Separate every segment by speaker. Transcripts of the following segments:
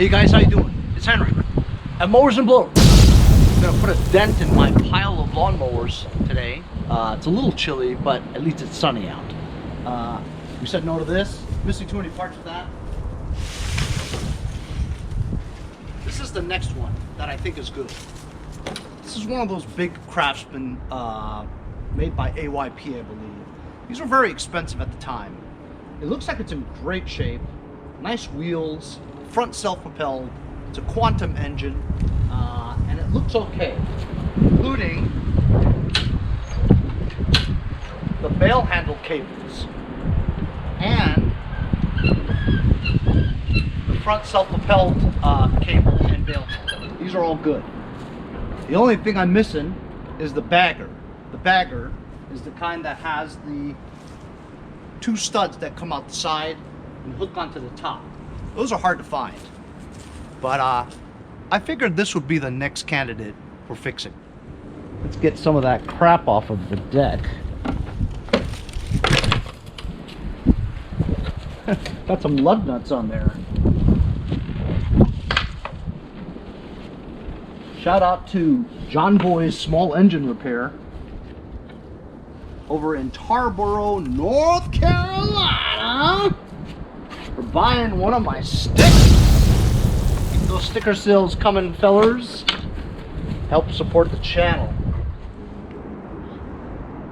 Speaker 1: Hey guys, how you doing? It's Henry at Mowers and Blowers. I'm gonna put a dent in my pile of lawnmowers today. It's a little chilly, but at least it's sunny out. We said no to this. Missing too many parts of that. This is the next one that I think is good. This is one of those big Craftsman made by AYP, I believe. These were very expensive at the time. It looks like it's in great shape. Nice wheels, front self-propelled. It's a quantum engine, and it looks okay, including the bail handle cables and the front self-propelled cable and bail handle. These are all good. The only thing I'm missing is the bagger. The bagger is the kind that has the two studs that come out the side and hook onto the top. Those are hard to find. But I figured this would be the next candidate for fixing. Let's get some of that crap off of the deck. Got some lug nuts on there. Shout out to John Boy's Small Engine Repair over in Tarboro, North Carolina, for buying one of my stickers. Keep those sticker sales coming, fellers. Help support the channel.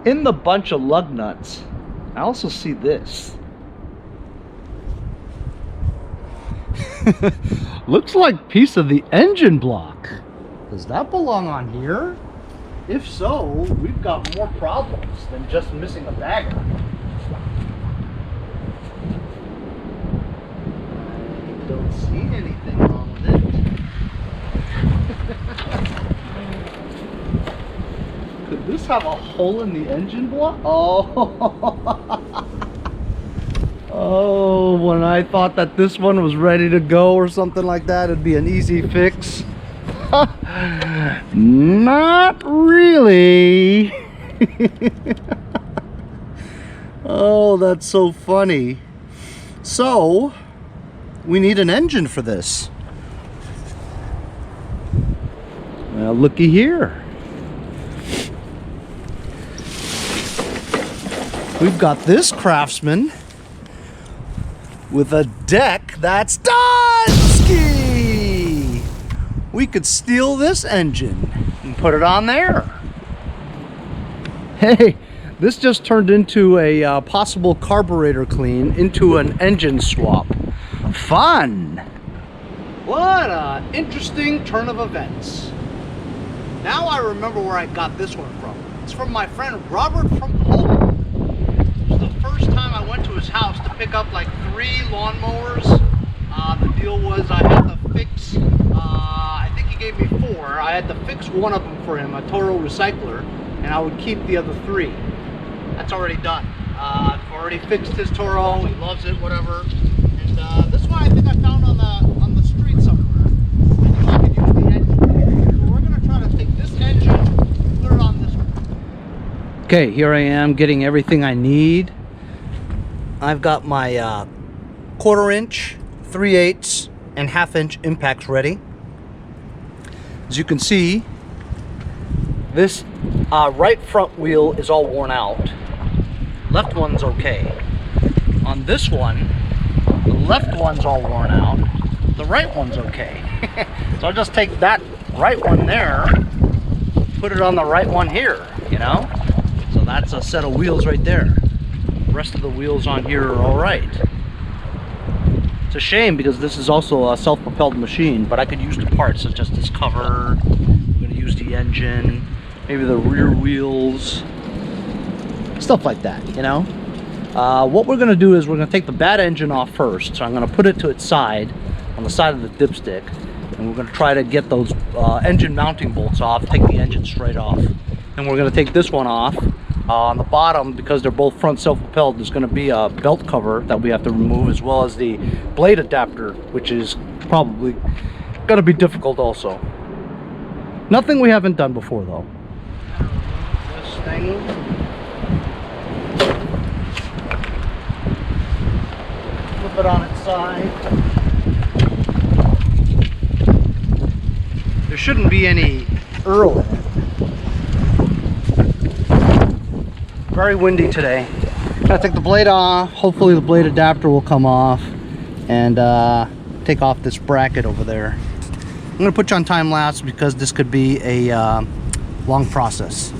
Speaker 1: In the bunch of lug nuts, I also see this. Looks like a piece of the engine block. Does that belong on here? If so, we've got more problems than just missing a bagger. I don't see anything wrong with it. Could this have a hole in the engine block? Oh. Oh, when I thought that this one was ready to go or something like that, it'd be an easy fix. Not really. Oh, that's so funny. So, we need an engine for this. Well, looky here. We've got this Craftsman with a deck that's DONESKI. We could steal this engine and put it on there. Hey, this just turned into a possible carburetor clean into an engine swap. Fun! What an interesting turn of events. Now I remember where I got this one from. It's from my friend Robert from HOLOGRAM. It was the first time I went to his house to pick up like 3 lawnmowers. The deal was I had to fix, I think he gave me 4. I had to fix one of them for him, a Toro recycler, and I would keep the other 3. That's already done. I've already fixed his Toro. He loves it, whatever. And this one I think I found on the street somewhere. I knew I could use the engine. So we're gonna try to take this engine, put it on this one. Okay, here I am getting everything I need. I've got my 1/4 inch, 3/8, and 1/2 inch impacts ready. As you can see, this right front wheel is all worn out. Left one's okay. On this one, the left one's all worn out. The right one's okay. So I'll just take that right one there, put it on the right one here, you know? So that's a set of wheels right there. The rest of the wheels on here are all right. It's a shame because this is also a self-propelled machine, but I could use the parts such as this cover. I'm going to use the engine, maybe the rear wheels, stuff like that, you know. What we're going to do is we're going to take the bad engine off first. So I'm going to put it to its side, on the side of the dipstick, and we're going to try to get those engine mounting bolts off, take the engine straight off. And we're going to take this one off. On the bottom, because they're both front self-propelled, there's going to be a belt cover that we have to remove, as well as the blade adapter, which is probably going to be difficult also. Nothing we haven't done before, though. This thing. Flip it on its side. shouldn't be any earl in it. Very windy today. Gotta take the blade off. Hopefully the blade adapter will come off, and take off this bracket over there. I'm gonna put you on time lapse because this could be a long process.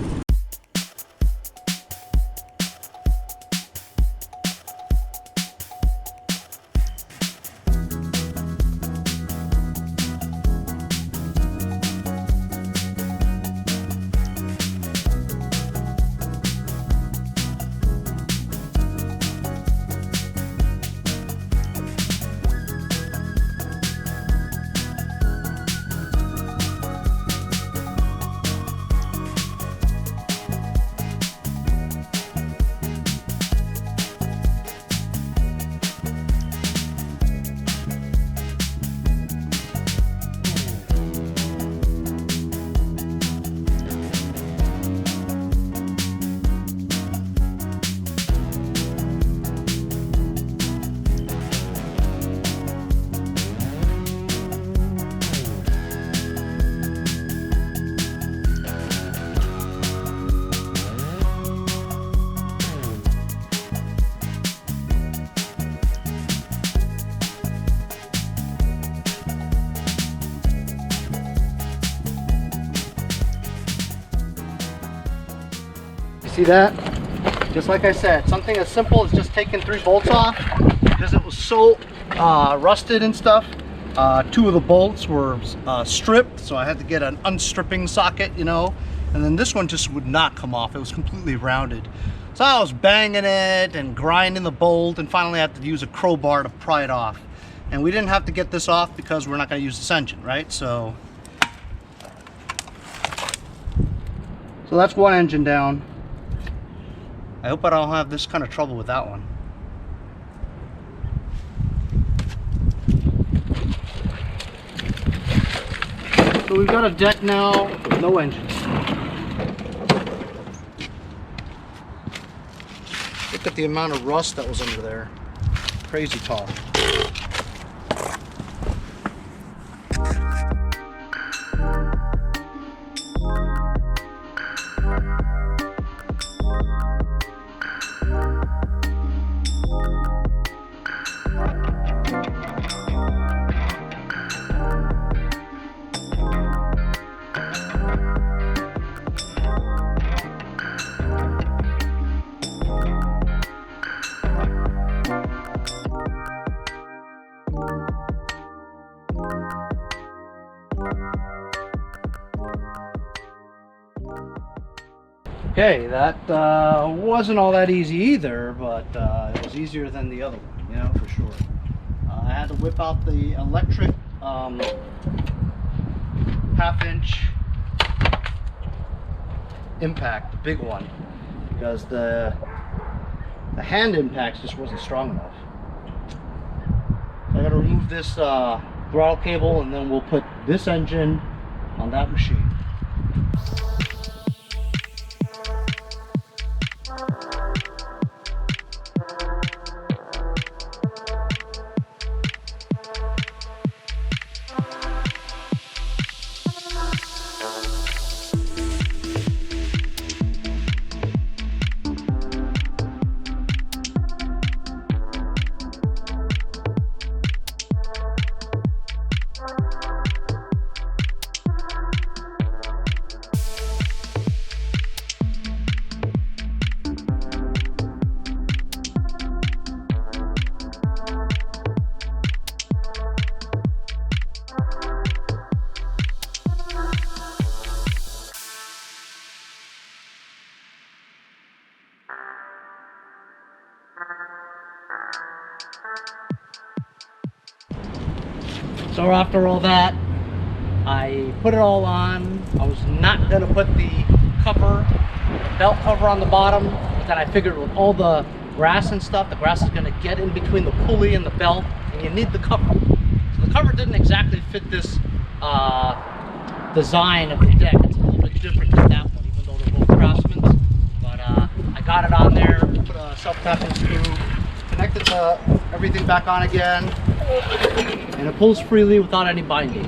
Speaker 1: See that? Just like I said, something as simple as just taking 3 bolts off, because it was so rusted and stuff. 2 of the bolts were stripped, so I had to get an unstripping socket, you know, and then this one just would not come off. It was completely rounded. So I was banging it and grinding the bolt, and finally I had to use a crowbar to pry it off. And we didn't have to get this off because we're not going to use this engine, right? So that's one engine down. I hope I don't have this kind of trouble with that one. So we've got a deck now with no engine. Look at the amount of rust that was under there. Crazy tall. Okay, that wasn't all that easy either, but it was easier than the other one, you know, for sure. I had to whip out the electric half-inch impact, the big one, because the hand impacts just wasn't strong enough. So I got to remove this throttle cable, and then we'll put this engine on that machine. So after all that, I put it all on. I was not going to put the cover, belt cover on the bottom, but then I figured with all the grass and stuff, the grass is going to get in between the pulley and the belt, and you need the cover. So the cover didn't exactly fit this design of the deck. It's a little bit different than that one, even though they're both Craftsman's. But I got it on there, put a self-tapping screw, connected everything back on again, and it pulls freely without any binding.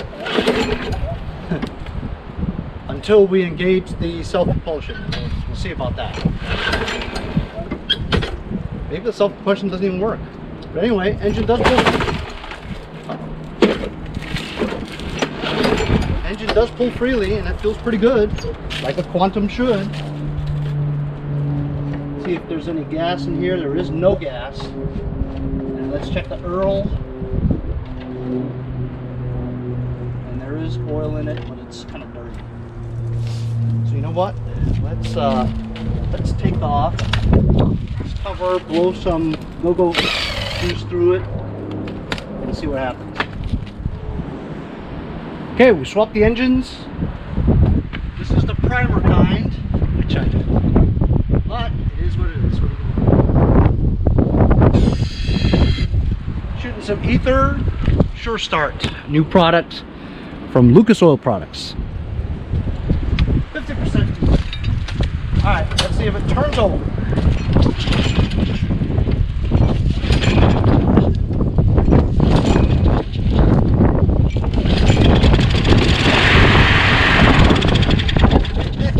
Speaker 1: until we engage the self-propulsion. We'll see about that. Maybe the self-propulsion doesn't even work. But anyway, engine does pull. Engine does pull freely, and that feels pretty good, like a Quantum should. See if there's any gas in here. There is no gas. And let's check the Earl. And there is oil in it, but it's kind of dirty. So you know what? Let's take off. Let's cover, blow some go-go juice through it, and see what happens. Okay, we swapped the engines. This is the primer kind, which I did. But it is what it is. Shooting some ether. Sure Start, new product from Lucas Oil Products. 50% too much. Alright, let's see if it turns over.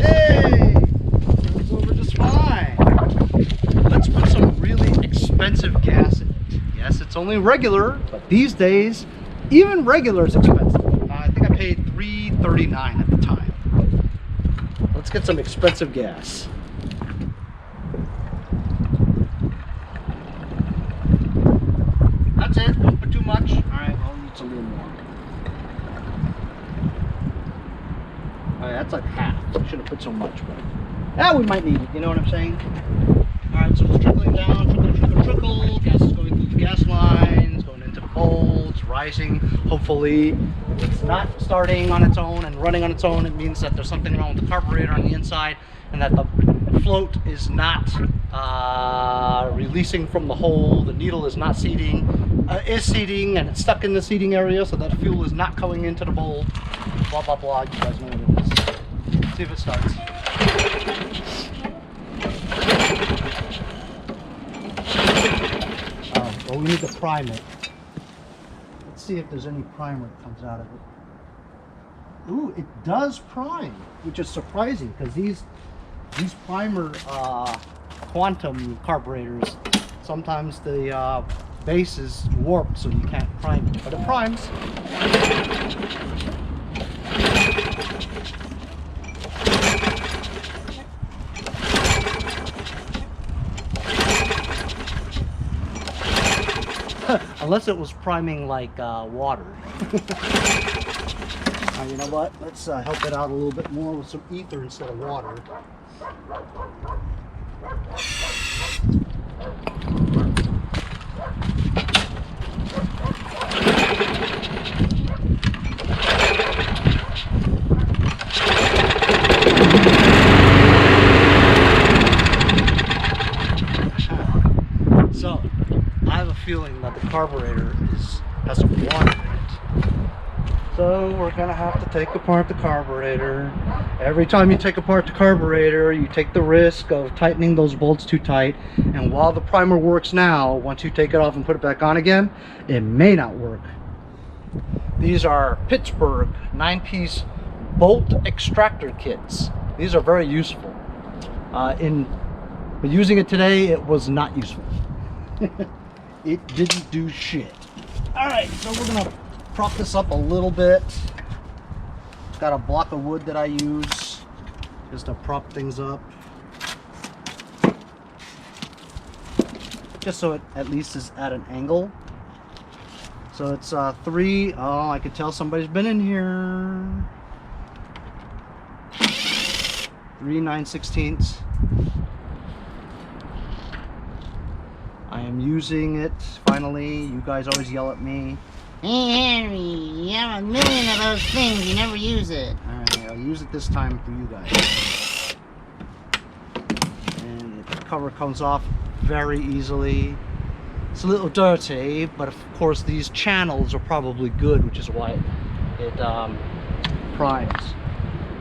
Speaker 1: Hey! Turns over just fine. Let's put some really expensive gas in it. Yes, it's only regular, but these days, even regular is expensive. I think I paid $3.39 at the time. Let's get some expensive gas. That's it. Don't put too much. Alright, I'll need a little more. Alright, that's like half. I should have put so much, but we might need it. You know what I'm saying? Alright, so it's trickling down. Trickle. Gas is going through the gas lines, going into the bowl. It's rising. Hopefully, it's not starting on its own and running on its own. It means that there's something wrong with the carburetor on the inside, and that the float is not releasing from the hole. The needle is not seating, and it's stuck in the seating area, so that fuel is not going into the bowl. Blah blah blah. You guys know what it is. Let's see if it starts. Well, we need to prime it. Let's see if there's any primer that comes out of it. Ooh, it does prime, which is surprising because these primer Quantum carburetors, sometimes the base is warped, so you can't prime it, but it primes. Unless it was priming like water. You know what? Let's help it out a little bit more with some ether instead of water. So, I have a feeling that the carburetor has some water in it. So we're gonna have to take apart the carburetor. Every time you take apart the carburetor, you take the risk of tightening those bolts too tight. And while the primer works now, once you take it off and put it back on again, it may not work. These are Pittsburgh 9-piece bolt extractor kits. These are very useful. But using it today, it was not useful. It didn't do shit. Alright, so we're gonna prop this up a little bit. It's got a block of wood that I use just to prop things up. Just so it at least is at an angle. So it's 3, oh, I could tell somebody's been in here. 3 9/16. I am using it finally. You guys always yell at me.
Speaker 2: Hey Henry, you have a million of those things, you never use it.
Speaker 1: Alright, I'll use it this time for you guys. And the cover comes off very easily. It's a little dirty, but of course these channels are probably good, which is why it primes.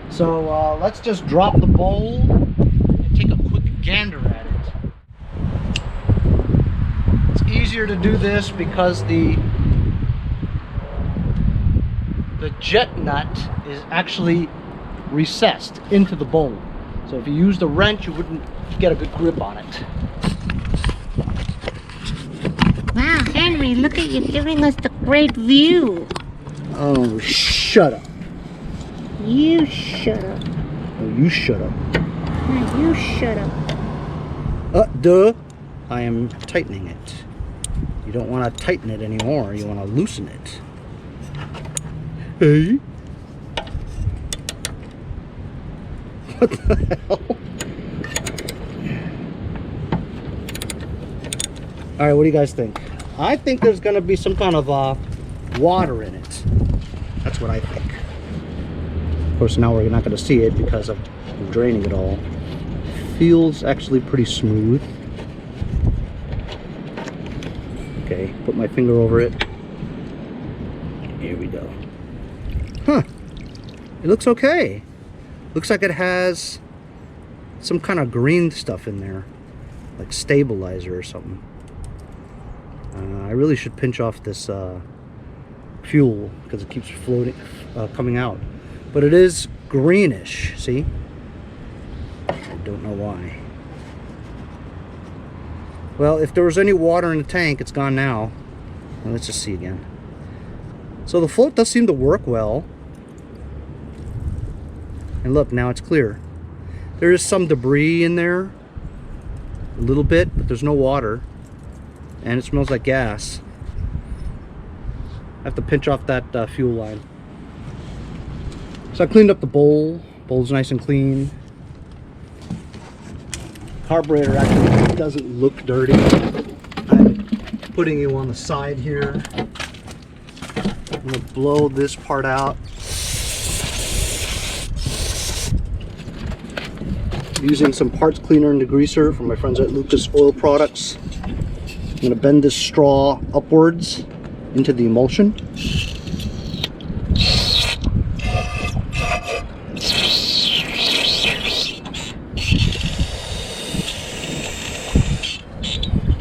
Speaker 1: So let's just drop the bowl and take a quick gander at it. It's easier to do this because the jet nut is actually recessed into the bowl. So if you used a wrench, you wouldn't get a good grip on it.
Speaker 2: Wow, Henry, look at you giving us the great view.
Speaker 1: Oh, shut up.
Speaker 2: You shut up.
Speaker 1: Oh, you shut up.
Speaker 2: No, you shut up.
Speaker 1: Duh. I am tightening it. You don't want to tighten it anymore. You want to loosen it. Hey? What the hell? Alright, what do you guys think? I think there's going to be some kind of water in it. That's what I think. Of course, now we're not going to see it because I'm draining it all. Feels actually pretty smooth. Okay, put my finger over it. Here we go. Huh. It looks okay. Looks like it has some kind of green stuff in there. Like stabilizer or something. I really should pinch off this fuel because it keeps floating, coming out. But it is greenish, see? I don't know why. Well, if there was any water in the tank, it's gone now. Well, let's just see again. So the float does seem to work well. And look, now it's clear. There is some debris in there. A little bit, but there's no water. And it smells like gas. I have to pinch off that fuel line. So I cleaned up the bowl. Bowl's nice and clean. Carburetor actually doesn't look dirty. I'm putting you on the side here. I'm going to blow this part out. Using some parts cleaner and degreaser from my friends at Lucas Oil Products. I'm going to bend this straw upwards into the emulsion.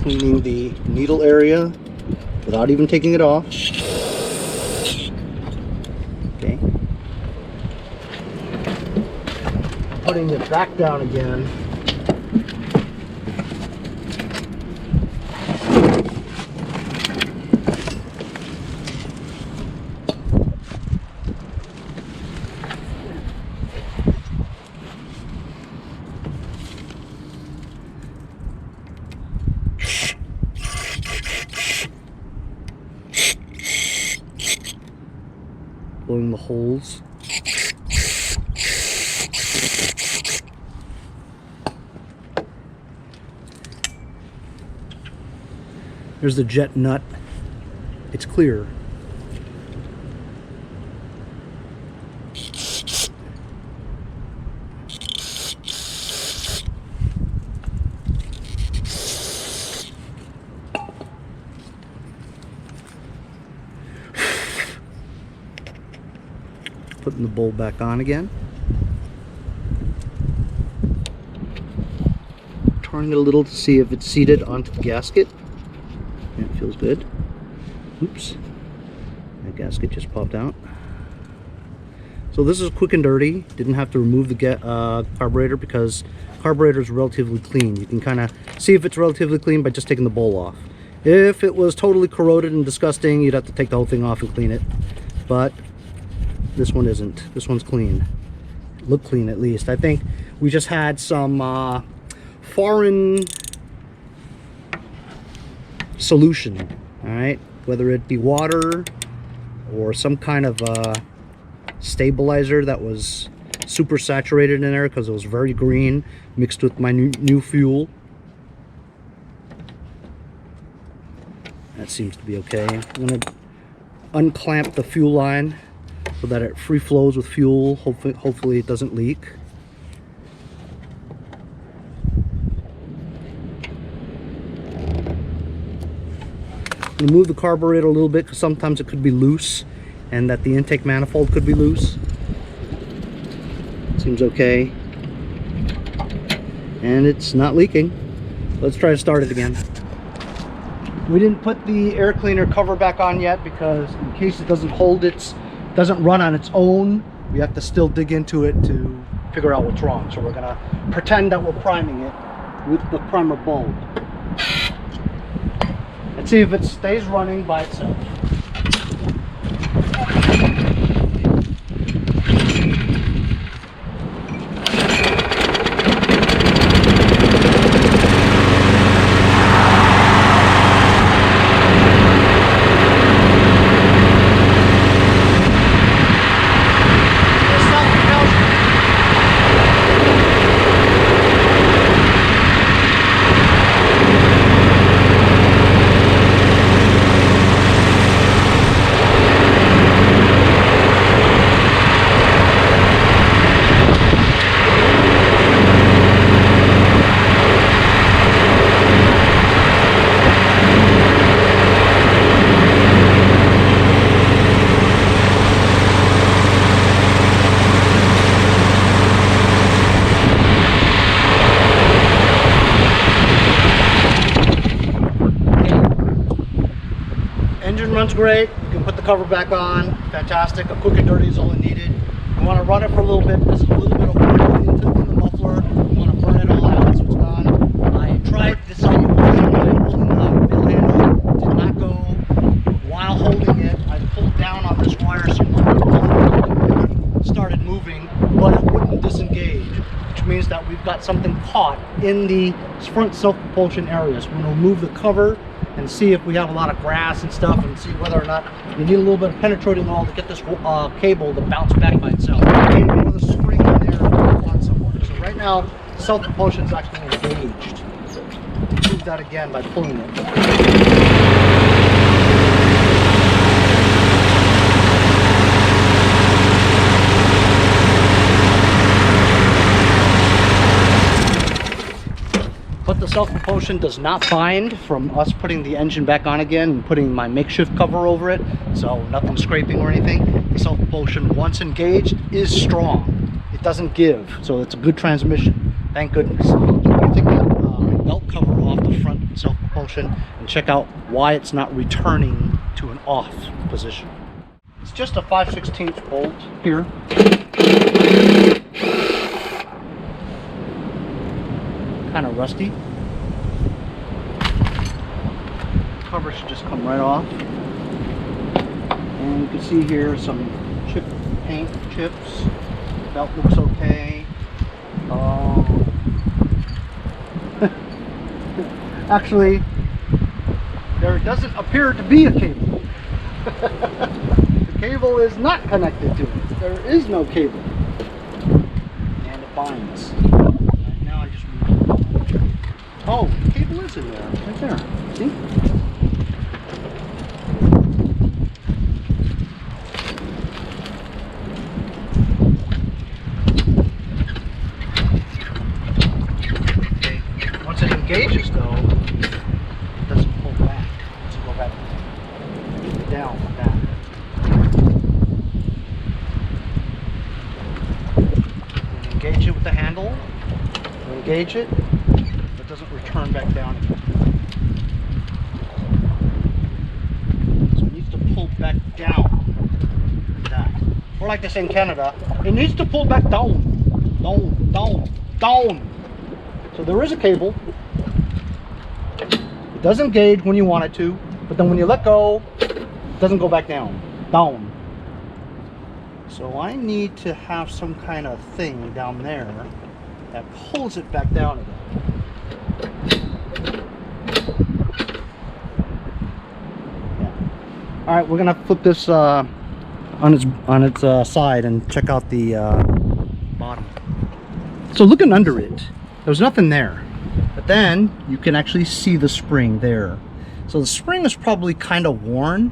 Speaker 1: Cleaning the needle area without even taking it off. Okay. Putting it back down again. Blowing the holes. There's the jet nut. It's clear. Putting the bowl back on again. Turning it a little to see if it's seated onto the gasket. Yeah, it feels good. Oops. That gasket just popped out. So this is quick and dirty. Didn't have to remove the carburetor because carburetor is relatively clean. You can kind of see if it's relatively clean by just taking the bowl off. If it was totally corroded and disgusting, you'd have to take the whole thing off and clean it. But this one isn't. This one's clean. Look clean at least. I think we just had some foreign solution, all right, whether it be water or some kind of stabilizer that was super saturated in there because it was very green mixed with my new fuel. That seems to be okay. I'm going to unclamp the fuel line so that it free flows with fuel. Hopefully it doesn't leak. I'm going to move the carburetor a little bit because sometimes it could be loose and that the intake manifold could be loose. Seems okay. And it's not leaking. Let's try to start it again. We didn't put the air cleaner cover back on yet because in case it doesn't run on its own we have to still dig into it to figure out what's wrong. So we're gonna pretend that we're priming it with the primer bulb. Let's see if it stays running by itself. Engine runs great. You can put the cover back on. Fantastic. A quick and dirty is all it needed. You want to run it for a little bit. There's a little bit of oil in the muffler. You want to burn it all out so it's gone. I tried this on holding the bill handle. Did not go. While holding it, I pulled down on this wire so it started moving, but it wouldn't disengage, which means that we've got something caught in the front self-propulsion area. So we're going to remove the cover and see if we have a lot of grass and stuff, and see whether or not you need a little bit of penetrating oil to get this cable to bounce back by itself. Or the spring in there on somewhere. So right now, self-propulsion is actually engaged. Prove that again by pulling it. But the self-propulsion does not bind from us putting the engine back on again and putting my makeshift cover over it, so nothing scraping or anything. The self-propulsion, once engaged, is strong. It doesn't give, so it's a good transmission. Thank goodness. So I'm going to take that belt cover off the front self-propulsion and check out why it's not returning to an off position. It's just a 5/16 bolt here. Kind of rusty. Cover should just come right off. And you can see here some chip paint chips. Belt looks okay. Actually, there doesn't appear to be a cable. The cable is not connected to it. There is no cable. And it binds. Oh, the cable is in there, right there. See? Okay. Once it engages, though, it doesn't pull back. It doesn't go back down like that. You engage it with the handle. You engage it. Doesn't return back down again. So it needs to pull back down like that. Or like they say in Canada, it needs to pull back down. Down, down, down. So there is a cable. It does engage when you want it to, but then when you let go, it doesn't go back down. Down. So I need to have some kind of thing down there that pulls it back down again. All right, we're gonna flip this on its side and check out the bottom. So looking under it, there's nothing there, but then you can actually see the spring there. So the spring is probably kind of worn,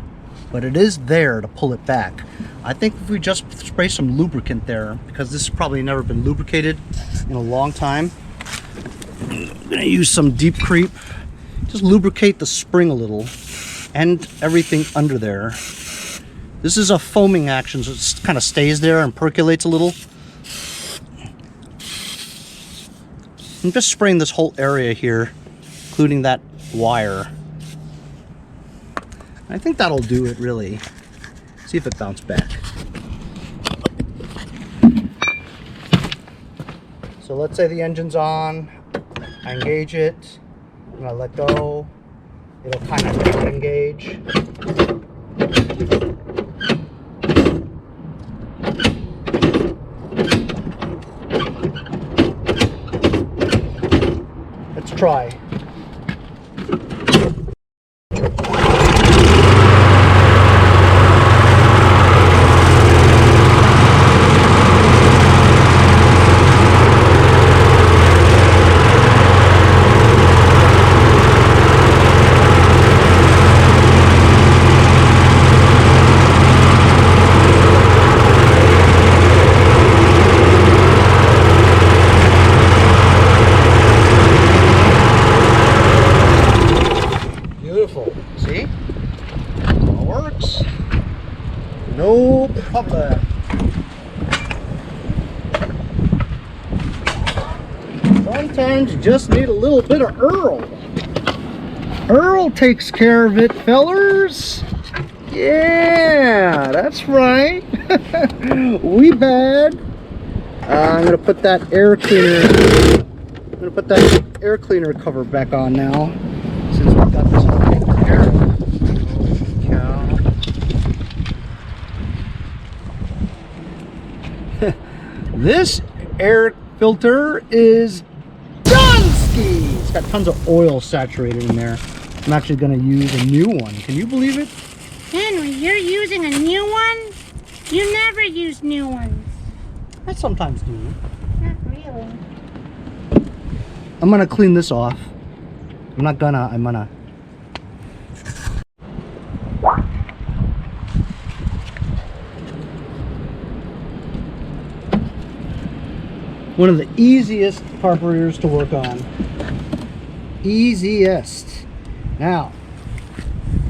Speaker 1: but it is there to pull it back. I think if we just spray some lubricant there, because this has probably never been lubricated in a long time, I'm gonna use some Deep Creep. Just lubricate the spring a little and everything under there. This is a foaming action, so it kind of stays there and percolates a little. I'm just spraying this whole area here, including that wire. I think that'll do it, really. See if it bounced back. So let's say the engine's on, I engage it, I'm gonna let go, it'll kind of not engage. Let's try. See? All works. No problem. Sometimes you just need a little bit of Earl. Earl takes care of it, fellers. Yeah, that's right. We bad. I'm gonna put that air cleaner. I'm gonna put that air cleaner cover back on now, since we've got this all taken care of. Holy cow. This air filter is DONESKI. It's got tons of oil saturated in there. I'm actually going to use a new one. Can you believe it?
Speaker 2: Henry, you're using a new one? You never use new ones.
Speaker 1: I sometimes do.
Speaker 2: Not really.
Speaker 1: I'm going to clean this off. I'm gonna. One of the easiest carburetors to work on. Easiest. Now,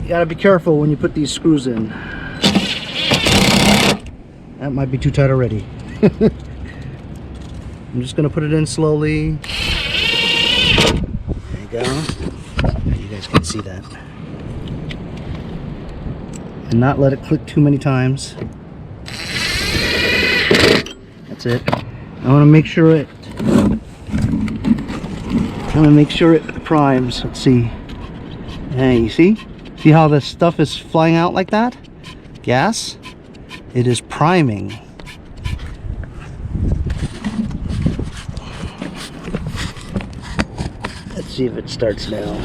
Speaker 1: you gotta be careful when you put these screws in. That might be too tight already. I'm just gonna put it in slowly. There you go. You guys can see that. And not let it click too many times. That's it. I want to make sure it primes. Let's see. Hey, you see? See how the stuff is flying out like that? Gas? It is priming. Let's see if it starts now.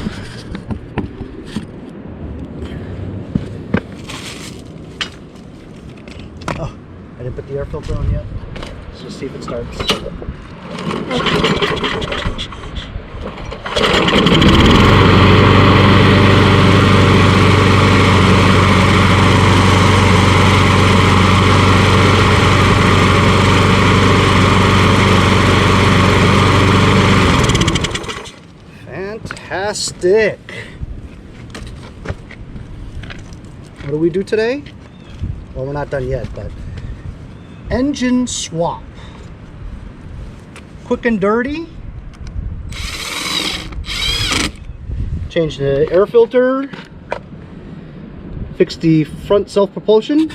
Speaker 1: Oh, I didn't put the air filter on yet. Let's just see if it starts. Fantastic. What do we do today? Well, we're not done yet, but engine swap. Quick and dirty. Change the air filter. Fix the front self-propulsion.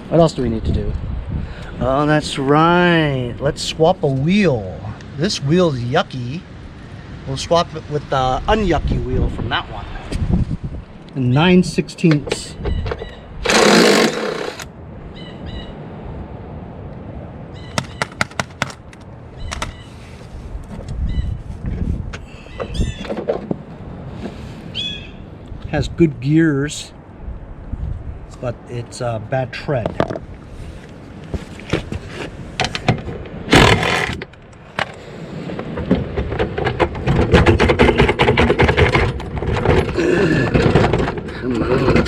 Speaker 1: What else do we need to do? Oh, that's right. Let's swap a wheel. This wheel is yucky. We'll swap it with the unyucky wheel from that one. 9/16. Has good gears, but it's a bad tread.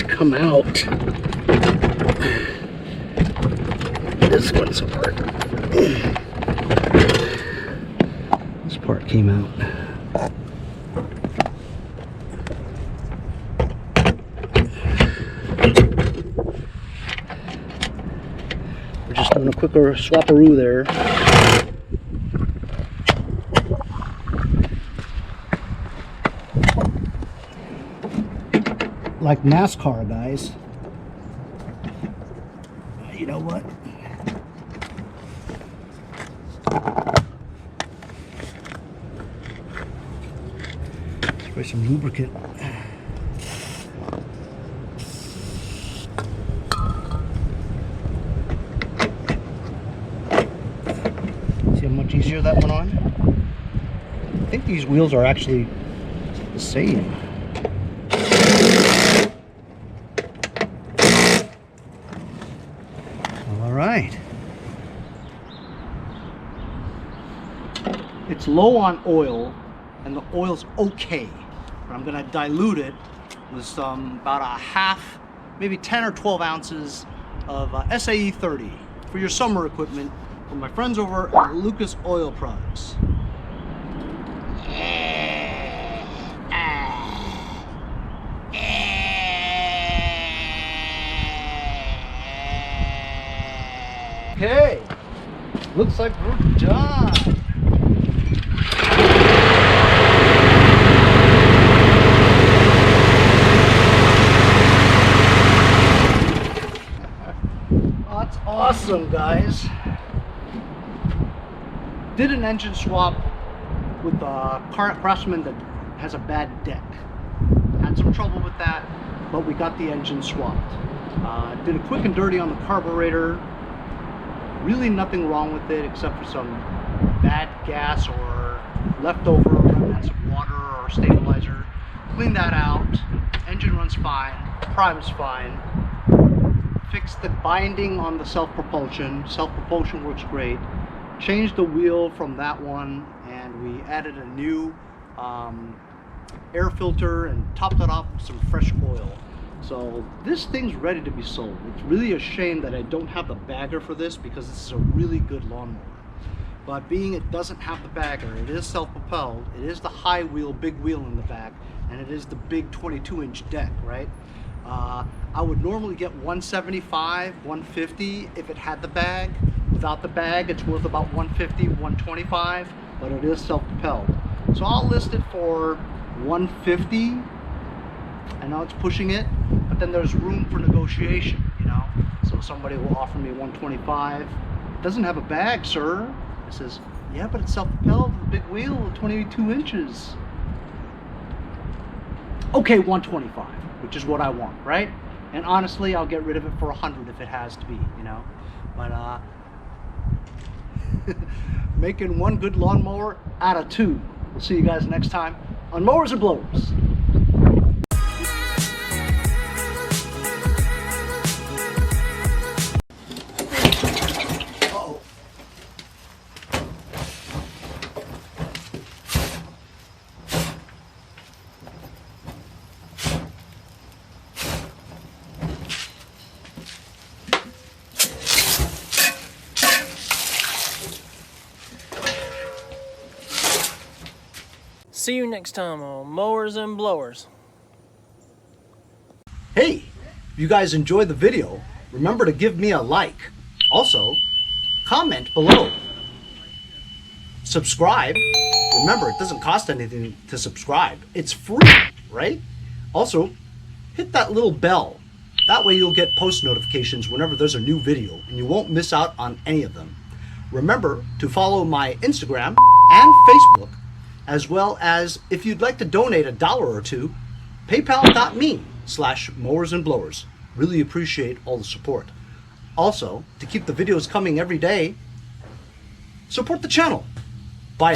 Speaker 1: Come out. This one's apart. This part came out. We're just doing a quicker swap-a-roo there. Like NASCAR, guys. You know what? Spray some lubricant. See how much easier that went on? I think these wheels are actually the same. All right. It's low on oil, and the oil's okay. But I'm gonna dilute it with some, about a half, maybe 10 or 12 ounces of SAE 30 for your summer equipment from my friends over at Lucas Oil Products. Okay, looks like we're done. That's awesome, guys. Did an engine swap with a Craftsman that has a bad deck. Had some trouble with that, but we got the engine swapped. Did a quick and dirty on the carburetor. Really nothing wrong with it except for some bad gas or leftover remnants of water or stabilizer. Cleaned that out. Engine runs fine. Prime's fine. Fixed the binding on the self-propulsion. Self-propulsion works great. Changed the wheel from that one, and we added a new air filter and topped it off with some fresh oil. So this thing's ready to be sold. It's really a shame that I don't have the bagger for this, because this is a really good lawnmower. But being it doesn't have the bagger, it is self-propelled, it is the high wheel, big wheel in the back, and it is the big 22-inch deck, right? I would normally get 175, 150 if it had the bag. Without the bag, it's worth about 150, 125, but it is self-propelled. So I'll list it for 150. I know it's pushing it, but then there's room for negotiation, you know? So somebody will offer me 125. It doesn't have a bag, sir. It says, yeah, but it's self-propelled with a big wheel, 22 inches. Okay, 125, which is what I want, right? And honestly, I'll get rid of it for 100 if it has to be, you know? But, making one good lawnmower out of two. We'll see you guys next time on Mowers and Blowers.
Speaker 3: See you next time on Mowers and Blowers.
Speaker 1: Hey, if you guys enjoyed the video, remember to give me a like. Also, comment below. Subscribe. Remember, it doesn't cost anything to subscribe. It's free, right? Also, hit that little bell. That way you'll get post notifications whenever there's a new video, and you won't miss out on any of them. Remember to follow my Instagram and Facebook, as well as, if you'd like to donate $1 or $2, paypal.me/mowersandblowers. Really appreciate all the support. Also, to keep the videos coming every day, support the channel. Bye.